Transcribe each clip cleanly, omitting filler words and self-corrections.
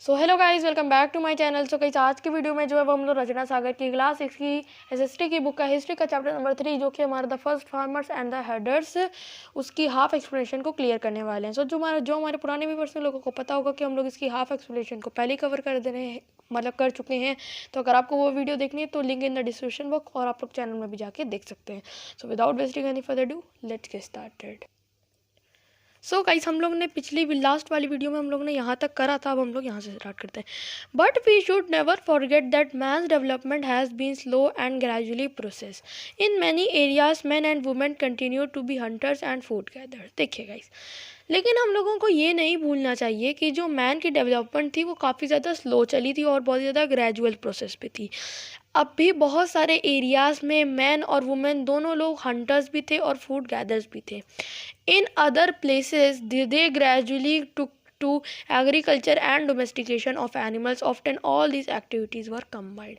So hello guys, welcome back to my channel. So guys, आज की video में जो है वो हम लोग रचना सागर की क्लास 6 की एसएसटी की बुक का हिस्ट्री का चैप्टर नंबर 3 जो कि हमारा the first farmers and the headers उसकी हाफ एक्सप्लेनेशन को क्लियर करने वाले हैं। सो जो हमारे पुराने व्यूअर्स लोगों को पता होगा कि हम लोग इसकी हाफ एक्सप्लेनेशन को पहले कवर कर दे रहे हैं, मतलब कर चुके हैं। तो अगर आपको वो वीडियो देखनी है तो link in the description box और आप लोग चैनल में भी जाके देख सकते हैं। So without wasting any further do, let's get started. So guys, हम लोग ने पिछली लास्ट वाली वीडियो में हम लोग ने यहाँ तक करा था। अब हम लोग यहाँ से स्टार्ट करते हैं। But we should never forget that man's development has been slow and gradually process in many areas. Man and women continue to be hunters and food gathers. देखिए गाइस, लेकिन हम लोगों को ये नहीं भूलना चाहिए कि जो मैन की डेवलपमेंट थी वो काफ़ी ज़्यादा स्लो चली थी और बहुत ज़्यादा ग्रेजुअल प्रोसेस पे थी। अब भी बहुत सारे एरियाज़ में मैन और वुमेन दोनों लोग हंटर्स भी थे और फूड गैदर्स भी थे। In other places, they gradually took to agriculture and domestication of animals. Often all these activities were combined.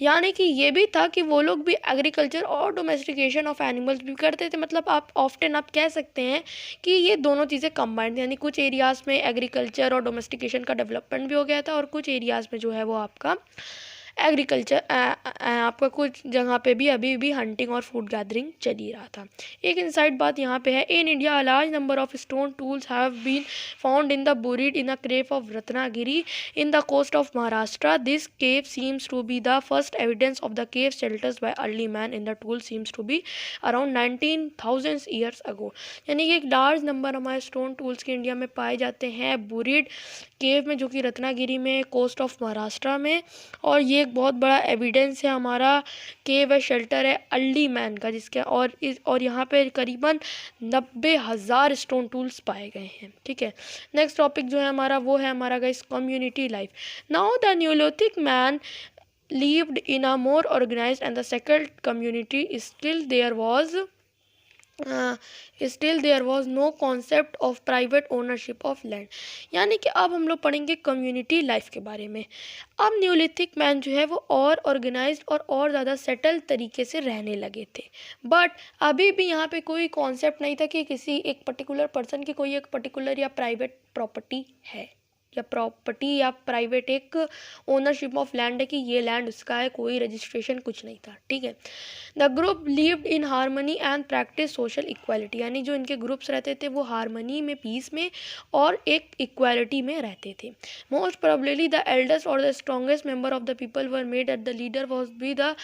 यानी कि ये भी था कि वो लोग भी एग्रीकल्चर और डोमेस्टिकेशन ऑफ एनिमल्स भी करते थे। मतलब आप ऑफ्टन आप कह सकते हैं कि ये दोनों चीज़ें कंबाइंड थी। यानी कुछ एरियाज़ में एग्रीकल्चर और डोमेस्टिकेशन का डेवलपमेंट भी हो गया था और कुछ एरियाज़ में जो है वो आपका एग्रीकल्चर आपका कुछ जगह पे भी अभी भी हंटिंग और फूड गैदरिंग चली रहा था। एक इनसाइड बात यहाँ पे है, in India a large number of stone tools have been found in the buried in the cave of Ratnagiri in the coast of Maharashtra. This cave seems to be the first evidence of the cave shelters by early man in the tool seems to be around 19,000 years ago. यानी कि एक large number हमारे stone tools के India में पाए जाते हैं बुरीड केव में, जो कि रत्नागिरी में कोस्ट ऑफ महाराष्ट्र में। और ये एक बहुत बड़ा एविडेंस है हमारा केव है, शेल्टर है अर्ली मैन का, जिसके और यहाँ पे करीबन 90,000 स्टोन टूल्स पाए गए हैं। ठीक है, नेक्स्ट टॉपिक जो है हमारा वो है हमारा guys community life. Now the Neolithic man lived in a more organized and the second community still there was no concept of private ownership of land। यानी कि अब हम लोग पढ़ेंगे कम्युनिटी लाइफ के बारे में। अब न्यूलिथिक मैन जो है वो और ऑर्गेनाइज्ड और ज़्यादा सेटल तरीके से रहने लगे थे। बट अभी भी यहाँ पे कोई कॉन्सेप्ट नहीं था कि किसी एक पर्टिकुलर पर्सन की कोई एक पर्टिकुलर या प्राइवेट प्रॉपर्टी है या प्रॉपर्टी या प्राइवेट एक ओनरशिप ऑफ लैंड है कि ये लैंड उसका है, कोई रजिस्ट्रेशन कुछ नहीं था। ठीक है, the group lived in harmony and practice social equality. यानी जो इनके ग्रुप्स रहते थे वो हारमनी में, पीस में और एक इक्वालिटी में रहते थे। मोस्ट प्रोबेबली द एल्डेस्ट और the strongest member of the people were made at the leader was be the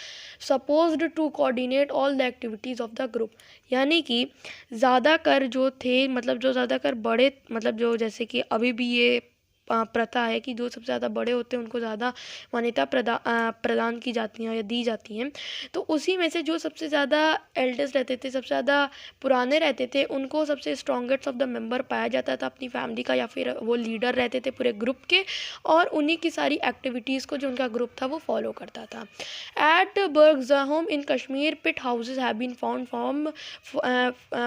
supposed to coordinate all the activities of the group. यानी कि ज़्यादातर जो थे, मतलब जो ज़्यादातर बड़े, मतलब जो जैसे कि अभी भी ये प्रथा है कि जो सबसे ज़्यादा बड़े होते हैं उनको ज़्यादा मान्यता प्रदान की जाती हैं या दी जाती हैं। तो उसी में से जो सबसे ज़्यादा एल्डेस्ट रहते थे, सबसे ज़्यादा पुराने रहते थे, उनको सबसे स्ट्रॉन्गेस्ट ऑफ द मेंबर पाया जाता था अपनी फैमिली का, या फिर वो लीडर रहते थे पूरे ग्रुप के और उन्हीं की सारी एक्टिविटीज़ को जो उनका ग्रुप था वो फॉलो करता था। At Burzahom in Kashmir pit houses have been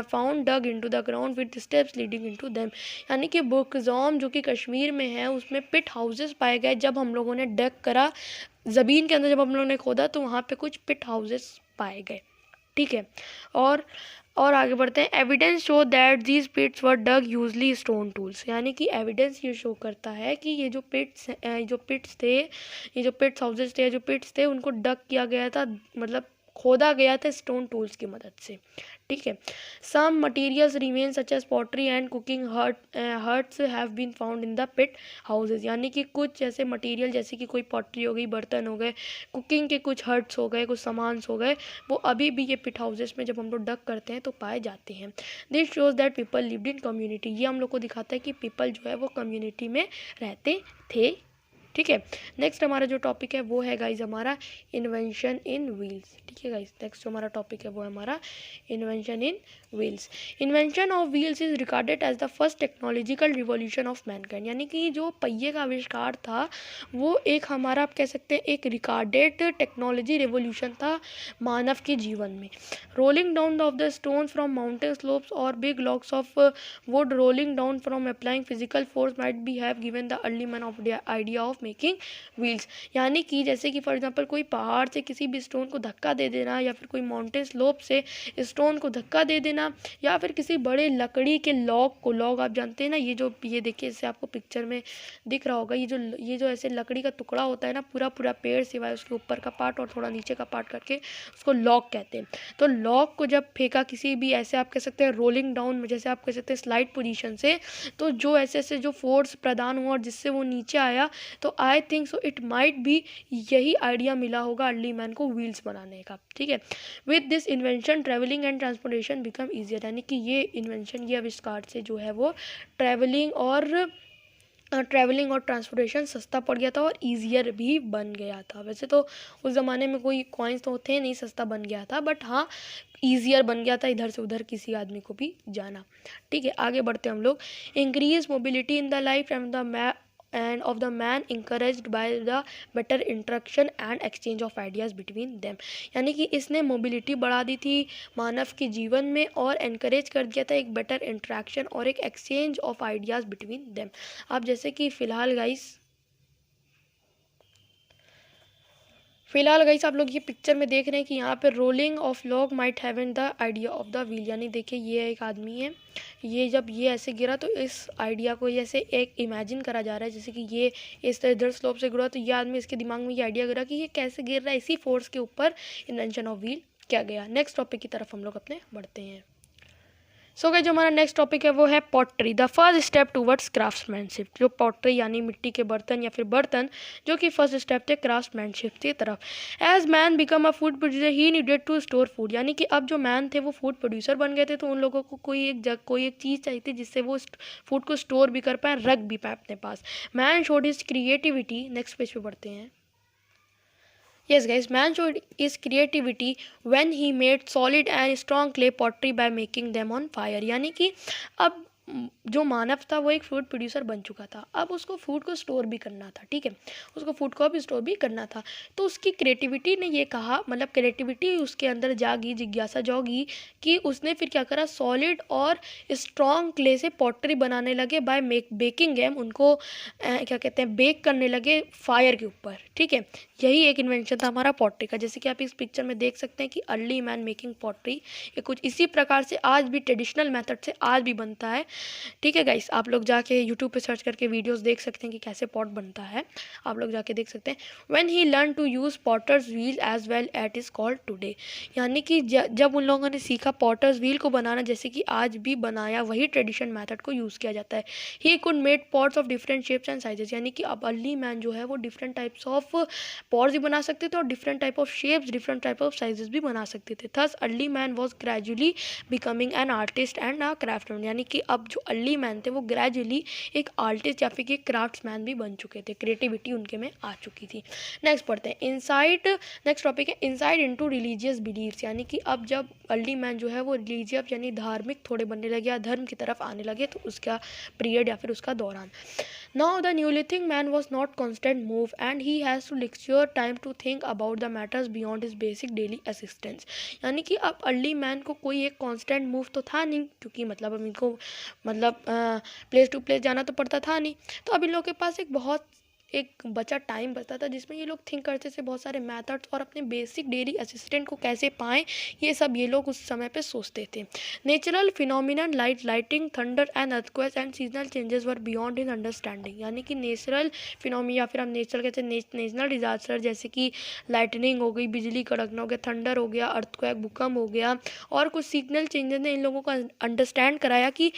found dug into the ground with steps leading into them. यानी कि बुर्गज़ोम जो कि कश्मीर में है उसमें पिट हाउसेस पाए गए। जब हम लोगों ने डग करा ज़मीन के अंदर, जब हम लोगों ने खोदा तो वहाँ पे कुछ पिट हाउसेस पाए गए। ठीक है, और आगे बढ़ते हैं। Evidence show that these pits were dug यूजली स्टोन टूल्स। यानी कि एविडेंस ये शो करता है कि ये जो पिट्स थे, ये जो पिट्स हाउसेस थे, जो पिट्स थे उनको डग किया गया था, मतलब खोदा गया था स्टोन टूल्स की मदद से। ठीक है, some materials remain such as pottery and cooking hearths have been found in the pit houses. यानी कि कुछ ऐसे मटेरियल जैसे कि कोई पॉटरी हो गई, बर्तन हो गए, कुकिंग के कुछ हर्ट्स हो गए, कुछ सामान हो गए, वो अभी भी ये पिट हाउसेज में जब हम लोग डग करते हैं तो पाए जाते हैं। This shows that people lived in community. ये हम लोग को दिखाता है कि पीपल जो है वो कम्युनिटी में रहते थे। ठीक है, नेक्स्ट हमारा जो टॉपिक है वो है गाइज हमारा इन्वेंशन इन व्हील्स। ठीक है गाइज, नेक्स्ट जो हमारा टॉपिक है वो है हमारा invention in wheels. Invention of wheels is regarded as the first technological revolution of mankind. यानी कि जो पहिए का आविष्कार था वो एक हमारा, आप कह सकते हैं, एक रिकॉर्डेड टेक्नोलॉजी रिवॉल्यूशन था मानव के जीवन में। Rolling down of the stones from mountain slopes और big logs of wood rolling down from applying physical force might be have given the early man of the idea of making wheels. यानी कि जैसे कि for example कोई पहाड़ से किसी भी स्टोन को धक्का दे देना, या फिर कोई माउंटेन स्लोप से स्टोन को धक्का दे देना, या फिर किसी बड़े लकड़ी के लॉग आप जानते हैं ना, ये देखिए इससे आपको पिक्चर में दिख रहा होगा, ये जो ऐसे लकड़ी का टुकड़ा होता है ना, पूरा पूरा पेड़ सिवाय उसके ऊपर का पार्ट और थोड़ा नीचे का पार्ट करके उसको लॉग कहते हैं। तो लॉग को जब फेंका किसी भी, ऐसे आप कह सकते हैं रोलिंग डाउन, जैसे आप कह सकते हैं स्लाइड पोजीशन से, तो जो ऐसे जो फोर्स प्रदान हुआ और जिससे वो नीचे आया, तो I think so it might be यही आइडिया मिला होगा अर्ली मैन को व्हील्स बनाने का। ठीक है, with this invention travelling and transportation become easier. यानी कि ये इन्वेंशन, ये आविष्कार से जो है वो ट्रैवलिंग और ट्रांसपोर्टेशन सस्ता पड़ गया था और ईजियर भी बन गया था। वैसे तो उस ज़माने में कोई कॉइन्स तो थे नहीं, सस्ता बन गया था, बट हाँ ईजियर बन गया था इधर से उधर किसी आदमी को भी जाना। ठीक है, आगे बढ़ते हम लोग। Increase mobility in the life and of the man encouraged by the better interaction and exchange of ideas between them. यानी कि इसने मोबिलिटी बढ़ा दी थी मानव के जीवन में और एनकरेज कर दिया था एक बेटर इंटरेक्शन और एक exchange of ideas between them. अब जैसे कि फिलहाल गाइस आप लोग ये पिक्चर में देख रहे हैं कि यहाँ पे rolling of log might haven the idea of the wheel. यानी देखिए ये एक आदमी है, ये जब ये ऐसे गिरा तो इस आइडिया को जैसे एक इमेजिन करा जा रहा है, जैसे कि ये इस तरह इधर स्लोप से गिरा, तो ये आदमी, इसके दिमाग में ये आइडिया गिरा कि ये कैसे गिर रहा है, इसी फोर्स के ऊपर इन्वेंशन ऑफ व्हील किया गया। नेक्स्ट टॉपिक की तरफ हम लोग अपने बढ़ते हैं। सो गाइस जो हमारा नेक्स्ट टॉपिक है वो है pottery, the first step towards craftsmanship. जो पॉटरी यानी मिट्टी के बर्तन या फिर बर्तन, जो कि फर्स्ट स्टेप थे क्राफ्ट्समैनशिप की तरफ। As man become a food producer he needed to store food. यानी कि अब जो मैन थे वो फूड प्रोड्यूसर बन गए थे, तो उन लोगों को कोई एक चीज़ चाहिए थी जिससे वो फूड को स्टोर भी कर पाए, रख भी पाए अपने पास। Man showed his creativity, next page पे बढ़ते हैं। Yes guys, man showed his creativity when he made solid and strong clay pottery by making them on fire। यानी कि अब जो मानव था वो एक फूड प्रोड्यूसर बन चुका था, अब उसको फूड को स्टोर भी करना था। ठीक है, उसको फूड को भी स्टोर भी करना था, तो उसकी क्रिएटिविटी ने ये कहा, मतलब क्रिएटिविटी उसके अंदर जागी, जिज्ञासा जागी कि उसने फिर क्या करा, सॉलिड और स्ट्रॉन्ग क्ले से पॉटरी बनाने लगे बाय बेकिंग गेम, उनको क्या कहते हैं, बेक करने लगे फायर के ऊपर। ठीक है, यही एक इन्वेंशन था हमारा पॉटरी का। जैसे कि आप इस पिक्चर में देख सकते हैं कि अर्ली मैन मेकिंग पॉटरी, ये कुछ इसी प्रकार से आज भी ट्रेडिशनल मेथड से आज भी बनता है। ठीक है गाइस, आप लोग जाके यूट्यूब पे सर्च करके वीडियोस देख सकते हैं कि कैसे पॉट बनता है, आप लोग जाके देख सकते हैं। When he learn to use potter's wheel as well at is called today. यानी कि जब उन लोगों ने सीखा पॉटर्स व्हील को बनाना, जैसे कि आज भी बनाया, वही ट्रेडिशन मेथड को यूज़ किया जाता है। He could made pots of different shapes and sizes. यानी कि अब अर्ली मैन जो है वो डिफरेंट टाइप्स ऑफ पॉट्स भी बना सकते थे और different type of shapes, different type of sizes भी बना सकते थे। Thus early man was gradually becoming an artist and a craftsman. यानी कि अब जो अर्ली मैन थे वो ग्रेजुअली एक आर्टिस्ट या फिर एक क्राफ्ट्समैन भी बन चुके थे, क्रिएटिविटी उनके में आ चुकी थी। नेक्स्ट पढ़ते हैं इनसाइट, नेक्स्ट टॉपिक है इनसाइट इनटू रिलीजियस बिलीव्स। यानी कि अब जब अर्ली मैन जो है वो रिलीजियस यानी धार्मिक थोड़े बनने लगे या धर्म की तरफ आने लगे, तो उसका पीरियड या फिर उसका दौरान। Now the Neolithic man was not constant move and he has to leisure time to think about the matters beyond his basic daily assistance. यानी कि अब अर्ली मैन को कोई एक कॉन्स्टेंट मूव तो था नहीं, क्योंकि मतलब अब इनको प्लेस टू प्लेस जाना तो पड़ता था नहीं, तो अब इन लोगों के पास एक बचा टाइम बचता था जिसमें ये लोग थिंक करते थे बहुत सारे मेथड्स और अपने बेसिक डेली असिस्टेंट को कैसे पाएं, ये सब ये लोग उस समय पे सोचते थे। Natural phenomenon lighting, thunder and earthquakes and seasonal changes were beyond his understanding. यानी कि नेचुरल फिनोमिना या फिर हम नेचुरल कहते हैं नेचुरल डिजास्टर, जैसे कि लाइटनिंग हो गई, बिजली कड़कना हो गया, थंडर हो गया, अर्थक्वेक भूकंप हो गया, और कुछ सीजनल चेंजेस ने इन लोगों को अंडरस्टैंड कराया कि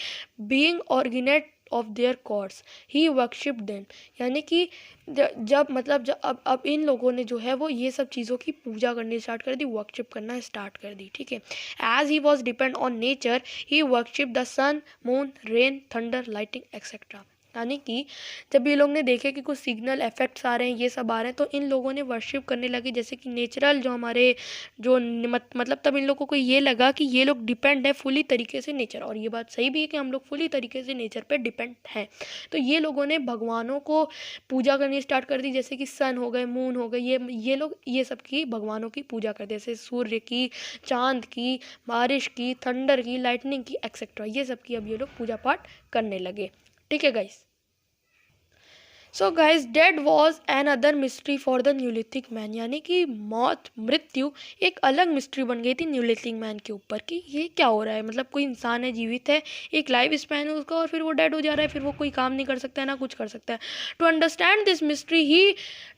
बीइंग ऑर्गेनेट of their causes he worshipped them. यानी कि अब इन लोगों ने जो है वो ये सब चीज़ों की पूजा करनी स्टार्ट कर दी, वर्कशिप करना स्टार्ट कर दी। ठीक है, as he was depend on nature he worship the sun, moon, rain, thunder, lightning etcetera. यानी कि जब ये लोग ने देखे कि कुछ सिग्नल इफेक्ट्स आ रहे हैं, ये सब आ रहे हैं, तो इन लोगों ने वर्शिप करने लगे, जैसे कि नेचुरल जो हमारे जो मतलब तब इन लोगों को ये लगा कि ये लोग डिपेंड है फुली तरीके से नेचर, और ये बात सही भी है कि हम लोग फुली तरीके से नेचर पे डिपेंड हैं। तो ये लोगों ने भगवानों को पूजा करनी स्टार्ट कर दी, जैसे कि सन हो गए, मून हो गए, ये लोग ये सब की भगवानों की पूजा करते, जैसे सूर्य की, चांद की, बारिश की, थंडर की, लाइटनिंग की एक्सेट्रा, ये सब की अब ये लोग पूजा पाठ करने लगे। ठीक है guys, so guys did was an other mystery for the Neolithic man, यानी कि मौत मृत्यु एक अलग मिस्ट्री बन गई थी न्यूलिथिक मैन के ऊपर कि ये क्या हो रहा है, मतलब कोई इंसान है, जीवित है, एक लाइफ स्पैन है उसका, और फिर वो डेड हो जा रहा है, फिर वो कोई काम नहीं कर सकता है ना कुछ कर सकता है। To understand this mystery he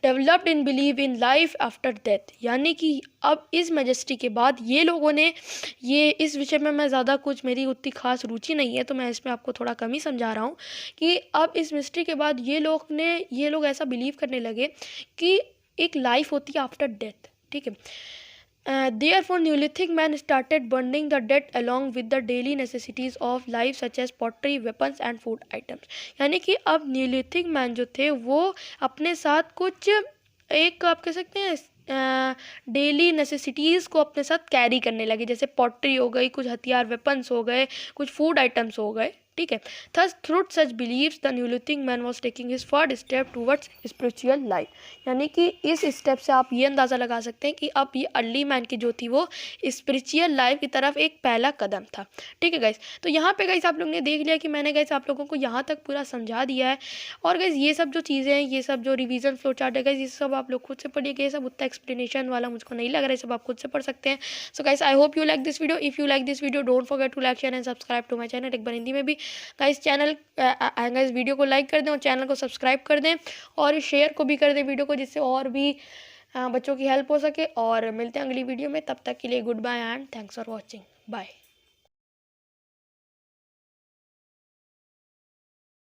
developed in believe in life after death, यानी कि अब इस मैजेस्टी के बाद ये लोगों ने, ये इस विषय में मैं ज़्यादा कुछ, मेरी उतनी खास रुचि नहीं है तो मैं इसमें आपको थोड़ा कम ही समझा रहा हूँ कि अब इस मिस्ट्री के बाद ये लोग ऐसा बिलीव करने लगे कि एक लाइफ होती है आफ्टर डेथ, ठीक है। Therefore, Neolithic man started burning the dead along with the daily necessities of life such as pottery, weapons and food items. यानी कि अब न्यूलिथिक मैन जो थे वो अपने साथ कुछ, एक आप कह सकते हैं डेली नेसेसिटीज़ को अपने साथ कैरी करने लगे, जैसे पॉटरी हो गई, कुछ हथियार वेपन्स हो गए, कुछ फूड आइटम्स हो गए, ठीक है। Thus through such beliefs the Neolithic man was taking his first step towards spiritual life, यानी कि इस स्टेप से आप ये अंदाज़ा लगा सकते हैं कि अब ये अर्ली मैन की जो थी वो स्पिरिचुअल लाइफ की तरफ एक पहला कदम था, ठीक है गाइस। तो यहाँ पे गाइस आप लोगों ने देख लिया कि मैंने गाइस आप लोगों को यहाँ तक पूरा समझा दिया है, और गाइस ये सब जो चीज़ें हैं, ये सब जो रिवीजन फ्लो चार्ट है गाइस, ये सब आप लोग खुद से पढ़िएगा, ये सब उतना एक्सप्लेनेशन वाला मुझको नहीं लग रहा है, सब आप खुद से पढ़ सकते हैं। So guys I hope you like this video, if you like this video don't forget to like share and subscribe to my channel, एक बार हिंदी में भी गाइस चैनल गाइस वीडियो को लाइक कर दें और चैनल को सब्सक्राइब कर दें और शेयर को भी कर दें वीडियो को, जिससे और भी बच्चों की हेल्प हो सके। और मिलते हैं अगली वीडियो में, तब तक के लिए goodbye and thanks for watching, bye.